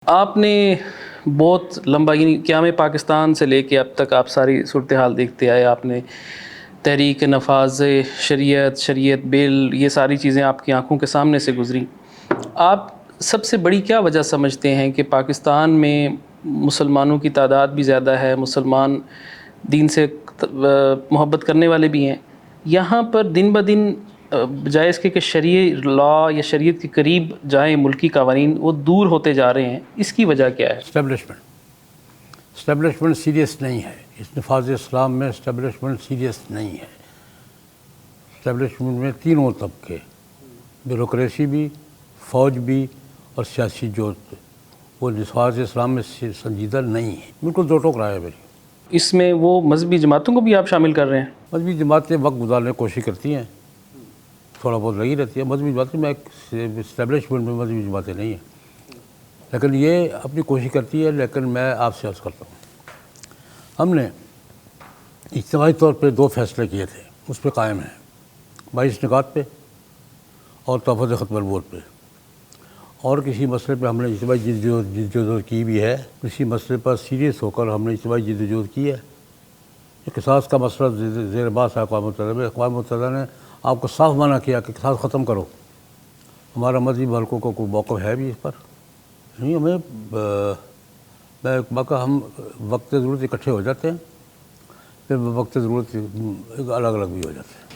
آپ نے بہت لمبا یعنی قیام پاکستان سے لے کے اب تک آپ ساری صورتحال دیکھتے آئے. آپ نے تحریک نفاذ شریعت بل یہ ساری چیزیں آپ کی آنکھوں کے سامنے سے گزری. آپ سب سے بڑی کیا وجہ سمجھتے ہیں کہ پاکستان میں مسلمانوں کی تعداد بھی زیادہ ہے, مسلمان دین سے محبت کرنے والے بھی ہیں, یہاں پر دن بدن بجائے اس کے کہ شرعی لا یا شریعت کے قریب جائیں ملکی قوانین, وہ دور ہوتے جا رہے ہیں؟ اس کی وجہ کیا ہے؟ اسٹیبلشمنٹ سیریس نہیں ہے. اس نفاذ اسلام میں اسٹیبلشمنٹ سیریس نہیں ہے. اسٹیبلشمنٹ میں تینوں طبقے, بیوروکریسی بھی, فوج بھی اور سیاسی جو وہ نفاذ اسلام میں سنجیدہ نہیں ہے. بالکل دو ٹوک رائے ہے میری. اس میں وہ مذہبی جماعتوں کو بھی آپ شامل کر رہے ہیں؟ مذہبی جماعتیں وقت گزارنے کی کوشش کرتی ہیں, تھوڑا بہت لگی رہتی ہے. مذہبی جماعتیں میں اسٹیبلشمنٹ میں مذہبی جماعتیں نہیں ہیں, لیکن یہ اپنی کوشش کرتی ہے. لیکن میں آپ سے عرض کرتا ہوں, ہم نے اجتماعی طور پہ 2 فیصلے کیے تھے, اس پہ قائم ہیں. 22 نکات پہ اور تحفظ ختم البوت پہ. اور کسی مسئلے پہ ہم نے اجتماعی جدوجہد کی بھی ہے. کسی مسئلے پر سیریس ہو کر ہم نے اجتماعی جدوجہد کی ہے. قصاص کا مسئلہ زیر بحث ہے اقوام متحدہ میں. اقوام متحدہ نے آپ کو صاف منع کیا کہ قصاص ختم کرو. ہمارا مذہبی حلقوں کو کوئی موقف ہے بھی اس پر نہیں. ہم وقت ضرورت اکٹھے ہو جاتے ہیں, پھر وقت ضرورت الگ الگ بھی ہو جاتے ہیں.